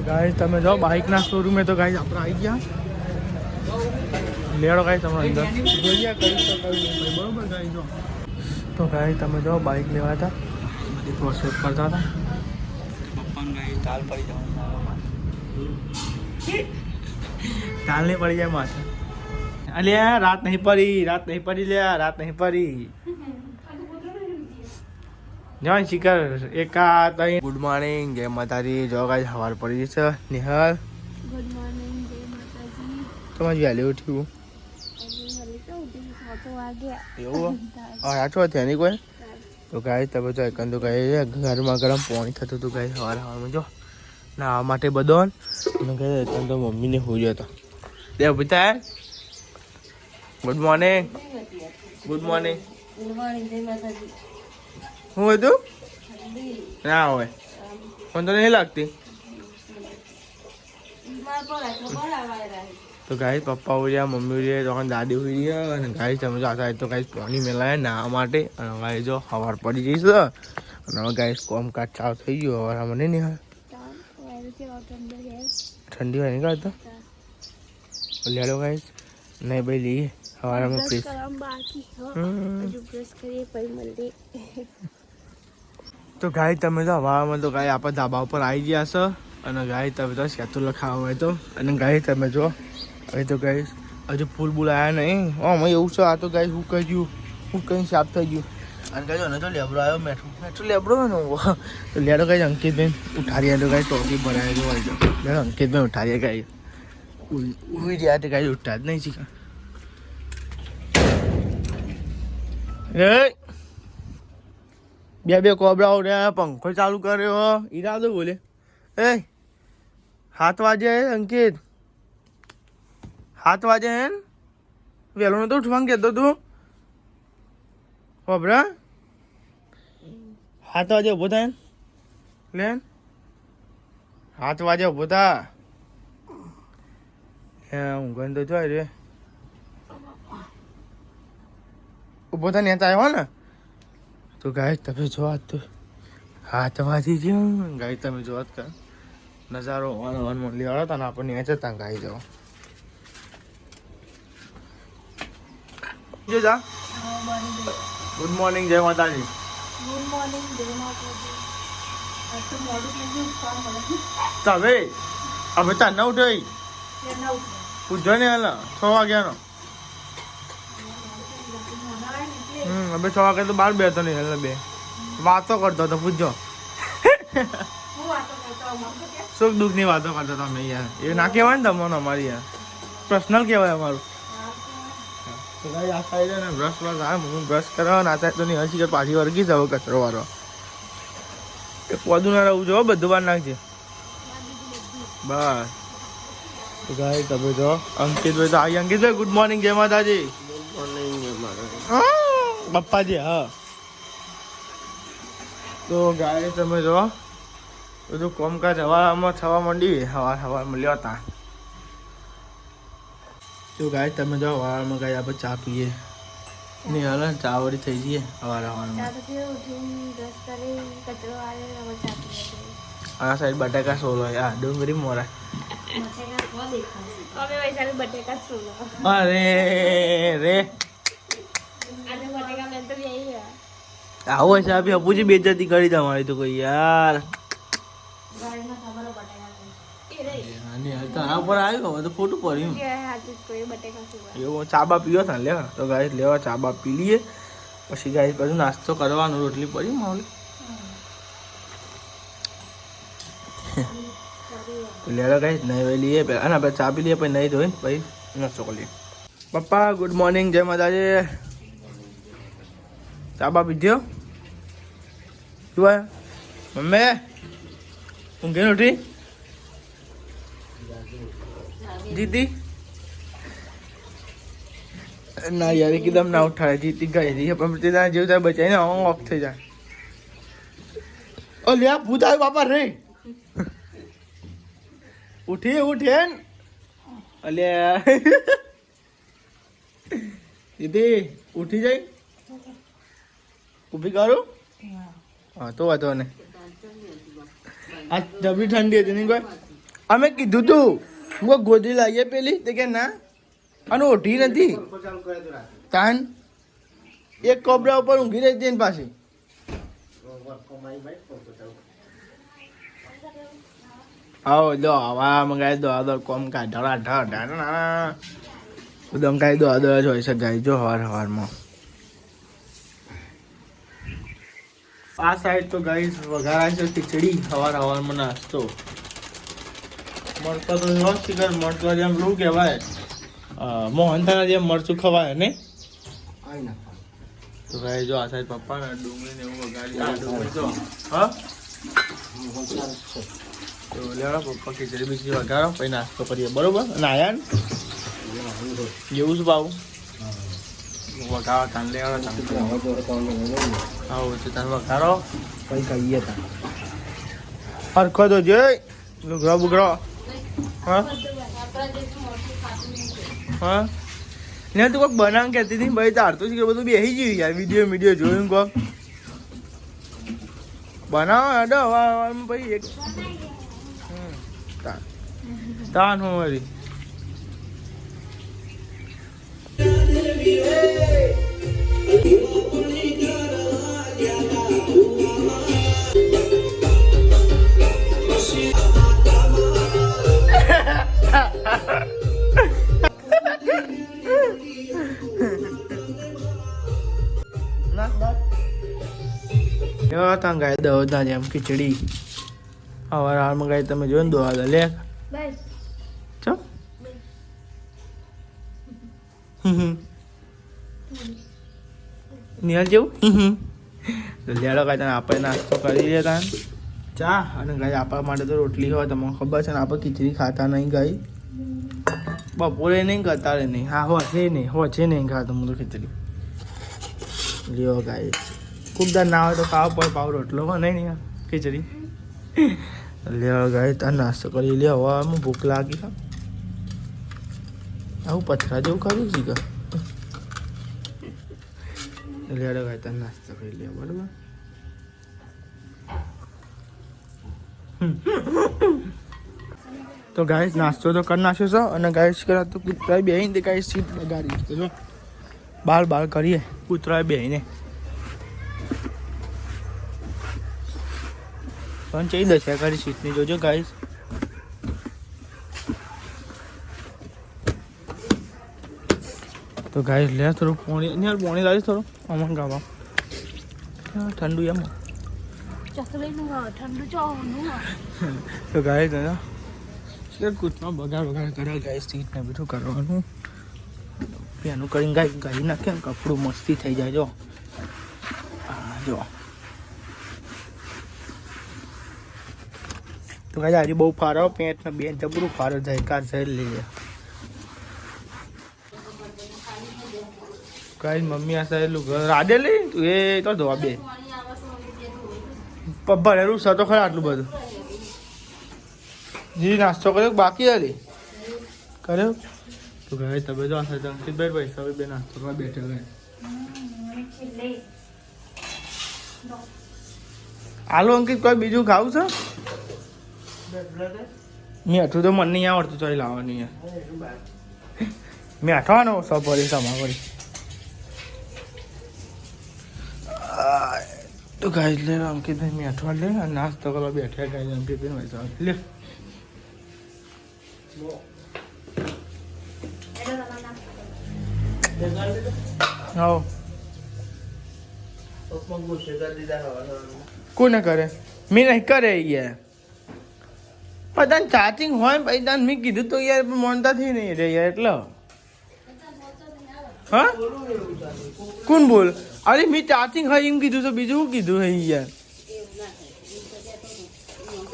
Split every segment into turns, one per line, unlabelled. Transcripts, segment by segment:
guys તમે જો બાઇકના શોરૂમે તો ગાઈસ આપણે આવી ગયા લેડો ગાઈસ તમે અંદર જોઈએ કઈ તો કઈ બરોબર ગાઈસ જો તો ગાઈસ તમે જો બાઇક લેવા હતા બધી પ્રોસેસ કરતા હતા પપ્પાને ગાઈસ તાલ પડી જવાનું તાલ નહીં પડી જાય માથે અલ્યા રાત નહીં પડી લે રાત નહીં પડી જય શિખર એકા ગુડ મોર્નિંગ જય માતાજી જો ગાઈસ સવાર પડી છે નિહાલ
ગુડ મોર્નિંગ જય માતાજી
તમારી વહેલી ઉઠ્યું એવું સાચું હતું એની કોઈ તો ગાય તમે તો એકંદો કહે ઘરમાં ગરમ પાણી થતું હતું ગાય સવારમાં જો નાવા માટે બધો અને કહે એકંદો મમ્મીને હોઈ હતો તે પૂછા ગુડ મોર્નિંગ શું હતું ના હોય પણ તો નહીં લાગતી તો ગાય પપ્પા ઉડ્યા મમ્મી ઉડ્યા તો દાદી ઉડી અને ગાય તમે જાતા તો ગાય પાણી મેલાય નાવા માટે અને ગાય જો સવાર પડી જઈશ અને હવે ગાય કોમકાજ ચાલુ થઈ ગયું હવે મને નહીં હોય ઠંડી હોય નહીં કાઢતો લેડો ગાય નહીં ભાઈ લઈએ સવારમાં પ્લીઝ તો ગાય તમે તો હવામાં તો ગાય આપણે ધાબા ઉપર આવી ગયા છો અને ગાય તમે તો સેતું લખાવા હોય તો અને ગાય તમે જો હવે તો ગાય હજુ ફૂલ બુલ આવ્યા નહીં અમે એવું છે આ તો ગાય હું કહ્યું હું કંઈ સાફ થઈ ગયું અને કહ્યું અને તો લેબડો આવ્યો મેઠું લેબડો ને તો લેડો ગાય અંકિતભાઈ ઉઠાડીએ તો ગાય ટોપી ભરાય તો હોય તો લેડો અંકિતભાઈ ઉઠાડીએ ગાય ઉઈ રહ્યા તો ગાય ઉઠતા જ નહીં શીખા બે કોબરાઓ રે પંખો ચાલુ કર્યો ઈરાદો બોલે એ 7 વાગે અંકિત 7 વાગે હે વહેલો નતો ઉઠવાનું કહેતો તું કોબરા 7 વાગે ઉભો થાય લે 7 વાગે ઉભો થા ઊંઘન તો જોઈ રે ઉભો થાય ને આવ્યો ને તો ગાય તમે જોવા તો 7 વાગી ગયો ગાય તમે જોવા કર નજારો વન લેવાડો હતા ને આપણને ત્યાં જતા ગાય જાઓ જો જા ગુડ મોર્નિંગ જય માતાજી તમે હવે તાર ન ઉઠાઈ પૂછો ને હાલ 6 વાગ્યાનો હવે 6 વાગે તો બહાર બેઠો નહીં એટલે બે વાતો કરતો હતો પૂછજો સુખ દુઃખ ની વાતો કરતો તમે યાર એ ના કહેવાય ને તમને અમારી યાર પર્સનલ કહેવાય અમારું આ સાઈડ ને બ્રશ હું બ્રશ કરવા ના થાય તો નહીં હજી પાછી વર્ગી જાવ કચરો વાળો એ પોદું ના રહું જો બધું બહાર નાખજે બસ ગાય તમે જો અંકિતભાઈ તો આવી અંકિતભાઈ ગુડ મોર્નિંગ જય માતાજી પપ્પાજી હા તો ગાય તમે જો બધું કોમકાજ હવામાં થવા માંડી હવા મળ્યો હતા તો ગાય તમે જો હવામાં ગાય આપણે ચા પીએ નહીં હાલ ચા વળી થઈ જઈએ હવામાં આ સાઈડ બટાકા સોલો આ ડુંગળી મોરા અરે રે આવો છે આપી અપુજી બેજતી કરી તમારી તો કોઈ યાર તારા ઉપર આવ્યો તો ખોટું પડ્યું એવું ચાબા પીવો था લેવા તો ગાય લેવા ચાબા પી લઈએ પછી ગાય બધું નાસ્તો કરવાનો રોટલી પડી માવલી લેવા ગાય નહીં ભાઈ લઈએ પહેલાં અને આપણે ચા પી લઈએ પછી નહીં ધોઈ પછી નાસ્તો કરીએ પપ્પા ગુડ મોર્નિંગ જય માતાજી ચાબા પીધ્યો શું આયા મમ્મી ઊંઘી ઉઠી જીતી ના યાર એકદમ ના ઉઠાડે જીતી ગઈ રહી પણ તેના જેવું થાય બચાઈને ઓફ થઈ જાય ઓ લે ભૂત આવ્યો બાપા રે ઉઠે અલ્યા દીદી ઉઠી જાય ઊભી કરું હા તો વાંધો ને આ ડબલી ઠંડી હતી નહીં કોઈ અમે કીધું તું હું ગોદડી લાવીએ પેલી તે કે ના અને ઓઢી નથી તાન એક કોબરા ઉપર ઊંઘી રહી હતી એની પાસે આવો દો હવા મંગાવી દો આદર કોમ કાઢા ઢા ઉદમ કાઢી દો આદર જ હોય છે ગાય જો હવારમાં આ સાઈડ તો ગાય વઘારાય છે ખીચડી હવારમાં નાસ્તો મરચા તો શિખર મરચા જેમ શું કહેવાય મોહનથાના જેમ મરચું ખવાય ને તો ભાઈ જો આ સાઈડ પપ્પાના ડુંગળી ને એવું વઘારી આ ડુંગળી જો હા તો લેવા પપ્પા ખીચડી બીજી વઘારો પછી નાસ્તો કરીએ બરોબર અને આયા ને જેવું શું ભાવ વઘારો તાન લેવા આવો તો તાન વઘારો પછી કહીએ તાન હરખો તો જોઈ લુગડો બુગડો હા હા ને તું કોઈક બનાવ કહેતી હતી ભાઈ તારતું છે કે બધું બેસી ગયું યાર વિડીયો જોયું કોક બનાવો હેડો હવા ભાઈ એક તાન હું વળી ત્યાં ગાય દો ના જેમ ખીચડી હવાર હાલમાં ગાય તમે જોઈને દો હાલ લે ચો નિહાલ જેવું લેડો ગાય તને આપણે નાસ્તો કરી લે તાન ચા અને ગાય આપણા માટે તો રોટલી હોય તમને ખબર છે ને આપણે ખીચડી ખાતા નહીં ગાય બપોરે નહીં કરતા રે નહીં હા હોશે નહીં ખાતો હું તો ખીચડી લ્યો ગાય ખૂબ દાર ના હોય તો ખાવ પડે પાવ રોટલો હોય નહીં ખીચડી લ્યો ગાય તાર નાસ્તો કરી લે હવે હું ભૂખ લાગી હા આવું પથરા જેવું કર્યું છે કે લેડો ગાય તાર નાસ્તો કરી લે બરાબર તો ગાય નાસ્તો તો કરી નાખ્યો છે અને ગાય કરા તો કૂતરાય બેહીને ગાય સીટ બગાડી તો જો બાર કરીએ કૂતરાય બેહીને પણ ચઈ દશા કરી સીટની જોજો ગાઈસ તો ગાઈસ લે થોડું પોણી લાવીશ થોડું અમન ગાવા ઠંડુ એમ તો ગાઈસ દાદા કૂતરા બગાડ કરે ગાઈસ સીટને બીઠું કરવાનું પેનું કરીને ગાઈ નાખે ને કપડું મસ્તી થઈ જાય જો જો તો કાંઈ આજે બહુ ફારો પેન્ટ ને બેન જબરું ફારો જાય કાર સહેલ લઈએ કાંઈ મમ્મી આ સહેલું ઘર રાડે લઈ તું એ તો ધોવા બે ભરેલું છે તો ખરા આટલું બધું જી નાસ્તો કર્યો બાકી હતી કર્યો તો ઘરે તમે જો હશે અંકિતભાઈ ભાઈ બે નાસ્તો કરવા બેઠા ગયા આલુ અંકિત કોઈ બીજું ખાવું છે મીઠું તો મને નહીં આવડતું ચોઈ લાવવાની મીઠવાનો સૌ પડી સમા પડી તો ગાય લે અંકિતભાઈ મીઠવા લે નાસ્તો કરવા બેઠા ગાય અંકિતભાઈ ભાઈ લે કોને કરે મેં નહીં કરે યાર પણ ચાર્જિંગ હોય પછી તાન મેં કીધું તો યાર મોનતા થઈ નહીં રે યાર એટલે હા કોણ બોલ અરે મેં ચાર્જિંગ હોય એમ કીધું તો બીજું શું કીધું હે યાર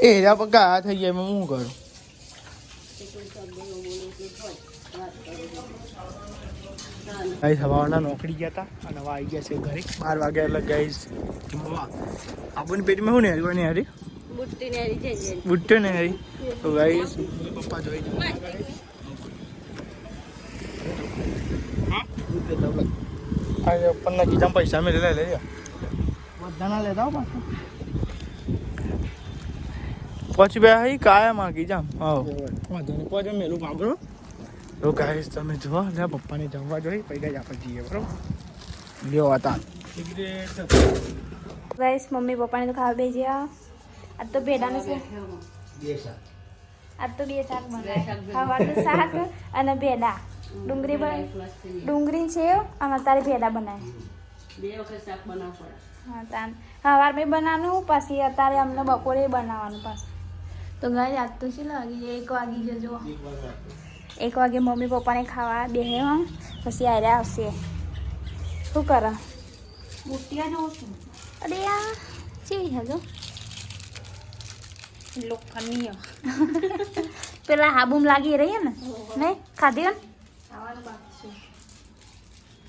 એ રા પકા થઈ જાય હું કરું ગાઈસ હવાના નોકરી ગયા હતા અને હવે આવી ગયા છે ઘરે 12 વાગ્યા એટલે ગાઈસ આપણને પેટમાં શું નહીં હારી હારી બુટ્ટો ને હારી તો ગાઈસ પપ્પા જોઈ હા પપ્પાના કીધા પૈસા મેં લઈ બધાના લેતા હો પાછા પછી બે હઈ કાયા માગી જામ હા વાંધો નહીં પછી મેલું વાપરો તો ગાઈસ તમે જુઓ ને પપ્પાને જમવા જોઈએ પછી આપણે જઈએ બરોબર લ્યો હતા
ગાઈસ મમ્મી પપ્પાને તો ખાવા બેસ્યા આજ તો ભેડાનું શાક આજ તો બે શાક બનાવ્યા ખાવાનું શાક અને ભેડા ડુંગળી છે અને અત્યારે ભેડા બનાવ્યા હા તાન સવાર મેં બનાવવાનું પછી અત્યારે અમને બપોરે બનાવવાનું પાછું તો ગાય આજ તો શું લાગી 1 વાગી જજો 1 વાગે મમ્મી પપ્પાને ખાવા બેહે પછી આર્યા આવશે શું કરે મોટિયા જોઉં છું અરે આ ચેવી હજો લોખંડની પેલા હાબુમ લાગી રહી ને નહીં ખાધી ને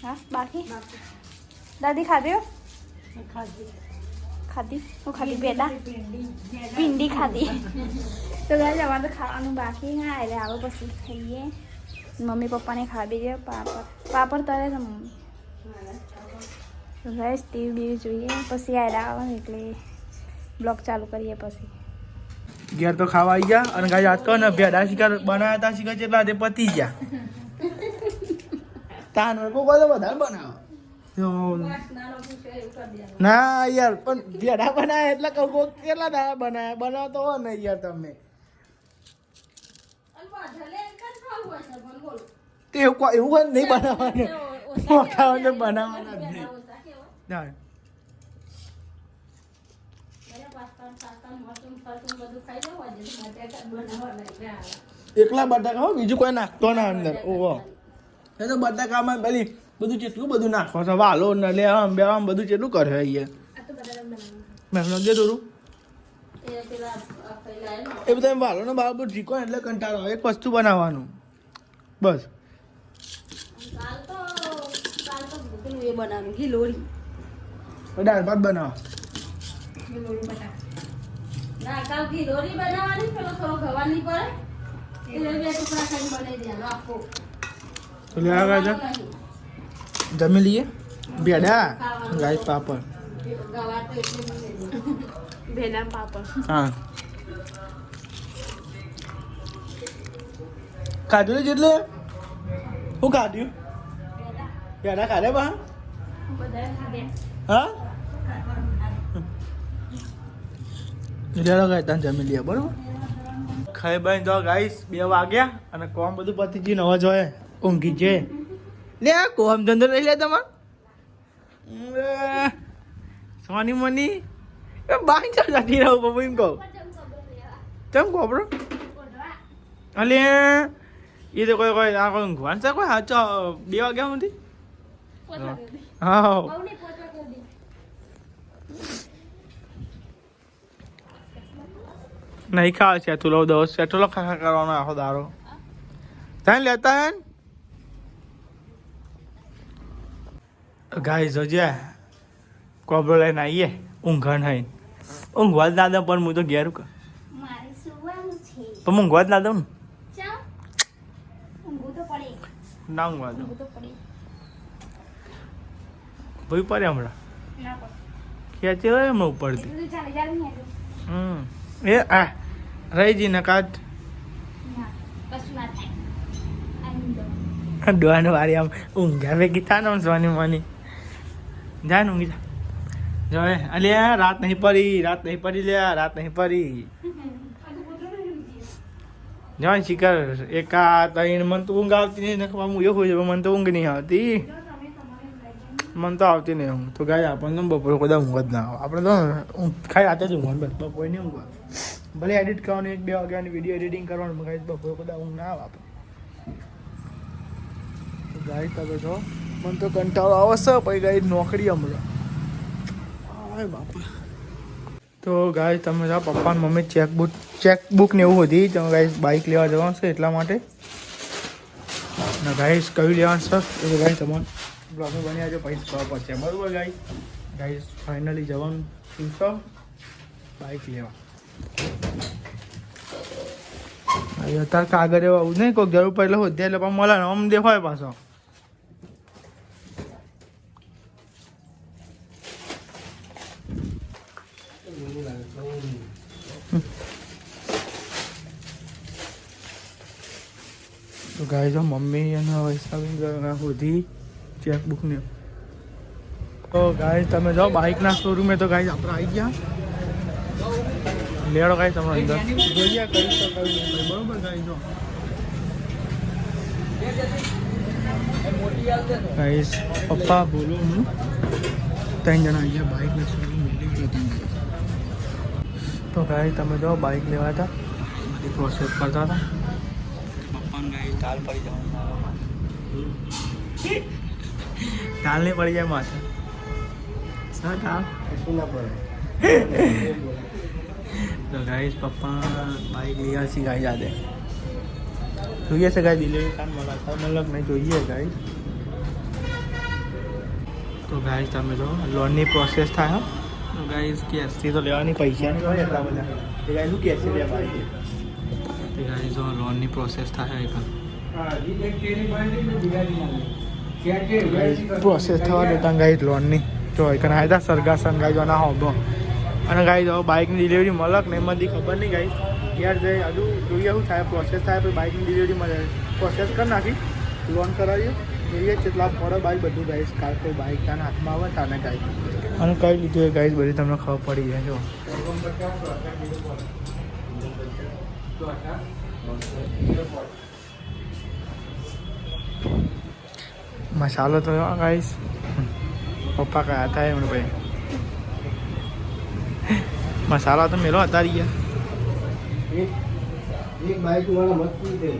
હા બાકી દાદી ખાધી ખાધી હું ખાધી પેડા ભીંડી ખાધી તો ગાય અમારે તો ખાવાનું બાકી હા એટલે આવે પછી ખાઈએ મમ્મી પપ્પાને ખાવી દે પાપડ તરે છે મમ્મી તો ગાય ટીવી જોઈએ પછી આયરા આવે એટલે બ્લોગ ચાલુ કરીએ પછી
ઘેર તો ખાવા આવી ગયા અને ગાય આજ તો ને ભેડા શિકાર બનાવ્યા હતા શિકાર કેટલા તે પતી ગયા તાન કોઈ બધો વધારે બનાવો ના યાર પણ ભેડા બનાવ્યા એટલે કહું કેટલા દાડા બનાવ્યા બનાવતો હો ને યાર તમે તે એવું નહીં બનાવવાનું મોટાઓને બનાવવાના જ નહીં એકલા બટાકા હો બીજું કોઈ નાખતો ના અંદર ઓહો એ તો બટાકામાં પેલી બધું કેટલું બધું નાખો છે વાલો ને લે આમ બે આમ બધું કેટલું કરે અહીંયા મેં દે દોરું એ બધા વાલો ને બાબુ ઠીકો એટલે કંટાળો આવે એક વસ્તુ બનાવવાનું બસ દાળ ભાત બનાવો જમી લઈએ ભેડા ગાય પાપડ
ભેડા પાપડ
હા ખાધું ને જેટલે શું ખાધું ભેડા ખાધે બા હા લેડો ગાય તને જમી લઈએ બરોબર ખાઈ બાઈ જો ગાઈસ 2 વાગ્યા અને કોમ બધું પતી ગયું નવા જોઈએ ઊંઘી છે લે કોમ ધંધો નહીં લે તમાર સોની મની એ બાઈ ચાલ જતી રહું બાબુ એમ કહું ચમ કહો બ્રો અલે એ તો કોઈ આ કોઈ ઊંઘવાનું છે કોઈ સાચો 2 વાગ્યા સુધી હા નહીં ખાવા છે તું લો દોસ્ત છે તું ખા કરવાનો આખો દારો ત્યાં લેતા હે ગાય જોજે કોબરો લઈને આવીએ ઊંઘા નહીં ઊંઘવા જ ના દઉં પણ હું તો ઘેર પણ ઊંઘવા જ ના દઉં ના ઊંઘવા દઉં ભાઈ પડે હમણાં ખેંચે હોય હમણાં ઉપરથી એ આ રહી જી ને કાઢ ડોવાનું વારી આમ ઊંઘ્યા ભેગી થા ને સોની મની જા ને ઊંઘી જા જો અલ્યા રાત નહીં પડી લે રાત નહીં પડી જો શિકર એકા તઈને મને તો ઊંઘ આવતી નહીં નખવા હું એવું છે મને તો ઊંઘ નહીં આવતી મને તો આવતી નહીં ઊંઘ તો ગાય આપણને બપોરે બધા ઊંઘ જ ના આવે આપણે તો ખાઈ રાતે જ ઊંઘવાનું બસ બપોરે નહીં ઊંઘવા ભલે એડિટ કરવાનું 1-2 વાગ્યાની વિડીયો એડિટિંગ કરવાનું ગાય બપોરે બધા ઊંઘ ના આવે આપણે ગાય તમે છો મને તો કંટાળો આવશે પછી ગાય નોકરી હમણાં હાય બાપા તો ગાય તમે જાઓ પપ્પા ને મમ્મી ચેકબુક ને એવું હતી તમે ગાય બાઇક લેવા જવાનું છે એટલા માટે ને ગાઈસ કયું લેવાનું છે એ ગાય તમારે બ્લોગમાં બની આવજો પછી ખબર પડશે બરાબર ગાઈસ ફાઇનલી જવાનું શું બાઇક લેવા અત્યારે કાગળ એવા નહીં કોઈ જરૂર પડે એટલે હોદ્યા એટલે પણ મળે ને આમ દેખાય પાછો તો ગાય જો મમ્મી અને વૈષ્ણવી સુધી ચેકબુકને તો ગાય તમે જાઓ બાઇકના શોરૂમે તો ગાય આપણે આવી ગયા લેડો ગાય તમે અંદર જોઈએ કઈ શકાય બરોબર ગાય જો ગાઈસ પપ્પા બોલો હું 3 જણા આવી ગયા બાઇકના શોરૂમ લઈ ગયા તો ગાય તમે જાઓ બાઇક લેવા હતા બધી પ્રોસેસ કરતા હતા પપ્પાને ગાય તાલ પડી જવાનું તાલ નહીં પડી જાય માથે સર તાલ કશું ના પડે તો ગાઈસ પપ્પા બાઇક લઈ છે ગાય જાતે જોઈએ છે ગાય ડિલિવરી કામ મતલબ નહીં જોઈએ ગાય તો ગાઈસ તમે જો લોનની પ્રોસેસ થાય તો ગાઈસ કેશથી તો લેવાની પૈસા નહીં હોય એટલા બધા એ ગાય શું કેશથી લે બાઇક એ ગાઈસ જો લોનની પ્રોસેસ થાય પ્રોસેસ થવા દેતા ગાઈસ લોનની જો એકને આવ્યા સરગા સંગાઈ જો ના હોબો અને ગાઈસ હવે બાઇકની ડિલિવરી મળક નહીં મળી ખબર નહીં ગાઈસ યાર જઈ હજુ જોઈએ શું થાય પ્રોસેસ થાય પછી બાઇકની ડિલિવરી મળે પ્રોસેસ કરી નાખી લોન કરાવીએ જોઈએ કેટલા પડે બાઇક બધું ગાઈસ કાલ કોઈ બાઇક તાના હાથમાં આવે તાને ગાઈસ અને કઈ લીધું એ ગાઈસ બધી તમને ખબર પડી જાય જો મસાલો તો ગાઈસ પપ્પા કયા હતા એમને ભાઈ મસાલા તો મેલો અતારી ગયા
એક બાઈક વાળા મત દે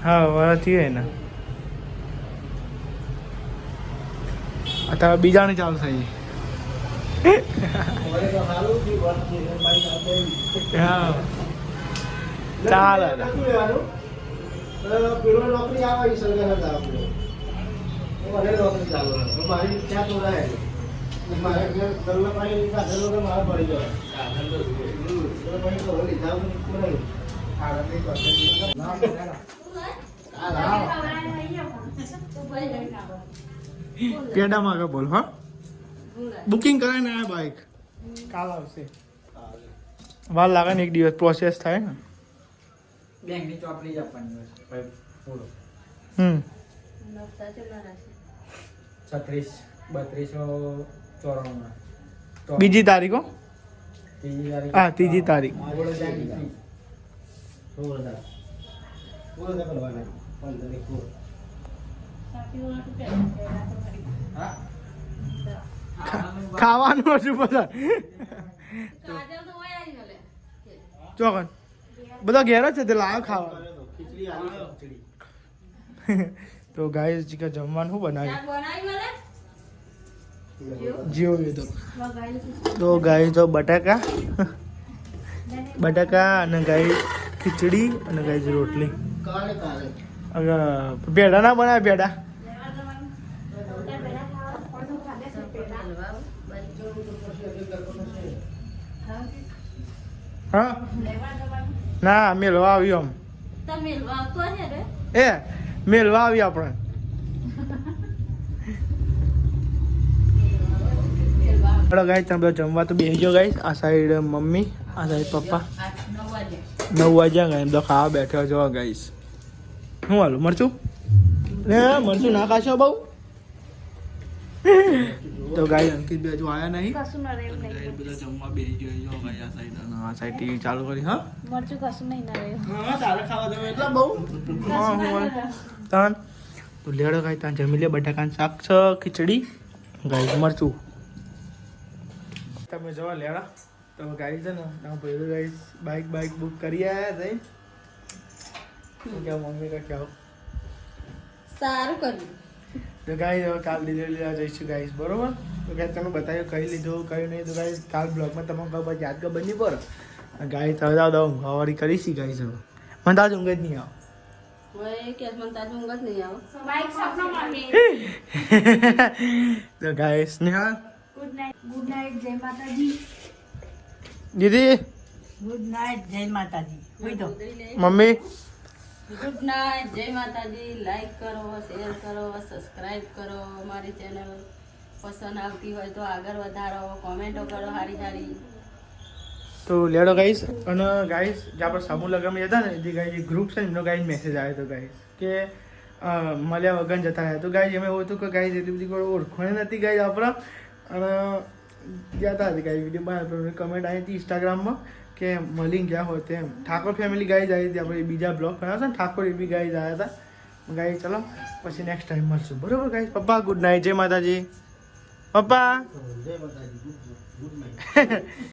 હા વરથી હોય ને અત્યારે બીજાને ચાલુ થઈ હા ચાલે
પેલો નોકરી આવે સરકાર નોકરી ચાલુ મારી ત્યાં તો રહે મારે ઘર ગલ્લા પાણી સાધનો તો મારે પડી જાય
પેડામાં કે બોલ હા બુકિંગ કરાય ને આ બાઇક કાલ આવશે વાર લાગે ને એક દિવસ પ્રોસેસ થાય ને
બેંકની ચોપડી જ આપવાની હોય પૂરો 36 3294
બીજી તારીખો હા ત્રીજી તારીખ ખાવાનું હજુ બધા ચોકન બધા ઘેર જ છે તે લાવ ખાવા તો ગાય ચીકા જમવાનું શું બનાવ્યું જેવું તો ગાય તો બટાકા અને ગાય ખીચડી અને ગાય રોટલી ભેડા ના બનાવે ભેડા હા ના મેલવા આવ્યું આમ એ મેલવા આવી આપણે ગાય તમે બધા જમવા તો બેસી જાઓ ગાય આ સાઈડ મમ્મી આ સાઈડ પપ્પા 9 વાગ્યા ગાય એમ તો ખાવા બેઠો જો ગાઈસ શું હાલું મરચું મરચું ના ખાશો બહુ તો ગાય અંકિત બે હજુ આયા નહીં બધા જમવા બેસી ગયો ગાય આ સાઈડ અને આ સાઈડ ટીવી ચાલુ કરી હા
મરચું કશું નહીં ના રહ્યું
હા તારે ખાવા તમે એટલા બહુ તાન તો લેડો ગાય તાન જમી લે બટાકાનું શાક છે ખીચડી ગાય મરચું તમે જવા લેડા તમે ગાડી છે ને તમે પહેલું ગાઈ બાઇક બુક કરી આવ્યા થઈ क्या मम्मी का क्या
સારું કર્યું
તો ગાઈસ હવે કાલ ડિલિવરી લેવા જઈશું ગાઈસ બરોબર તો ગાઈસ તમે બતાવ્યું કઈ લીધું કઈ નહીં તો ગાઈસ કાલ બ્લોગમાં તમને ખબર યાદ કર બની પર ગાઈસ હવે જાવ દઉં હવારી કરીશી ગાઈસ હવે મને તાજ ઊંઘ જ નહીં આવે તો ગાઈસ સ્નેહા
ગુડ નાઇટ જય માતાજી
દીદી
ગુડ નાઇટ જય માતાજી હોઈ તો
મમ્મી
ગુડ નાઇટ જય માતાજી લાઈક કરો શેર કરો સબસ્ક્રાઇબ કરો અમારી ચેનલ પસંદ આવતી હોય તો આગળ વધારો કોમેન્ટો કરો સારી સારી
તો લેડો ગાઈસ અને ગાઈસ જે આપણે સમૂહ લગ્નમાં જતા ને જે ગાઈસ ગ્રુપ છે ને એમનો ગાઈસ મેસેજ આવ્યો હતો ગાઈસ કે મળ્યા વગર જતા રહ્યા તો ગાઈસ એમાં એવું હતું કે ગાઈસ એટલી બધી કોઈ ઓળખણ નથી ગાઈસ આપણા અને જતા હતી ગાઈસ વિડીયો બહાર કમેન્ટ આવી હતી ઇન્સ્ટાગ્રામમાં કે મળીને ગયા હોય તેમ ઠાકોર ફેમિલી ગાઈસ આવી હતી આપણે બીજા બ્લોગ બનાવ્યા હતા ને ઠાકોર એ બી ગાઈસ આવ્યા હતા ગાઈસ ચલો પછી નેક્સ્ટ ટાઈમ મળશું બરોબર ગાઈસ પપ્પા ગુડ નાઇટ જય માતાજી પપ્પા
જય માતાજી ગુડ નાઇટ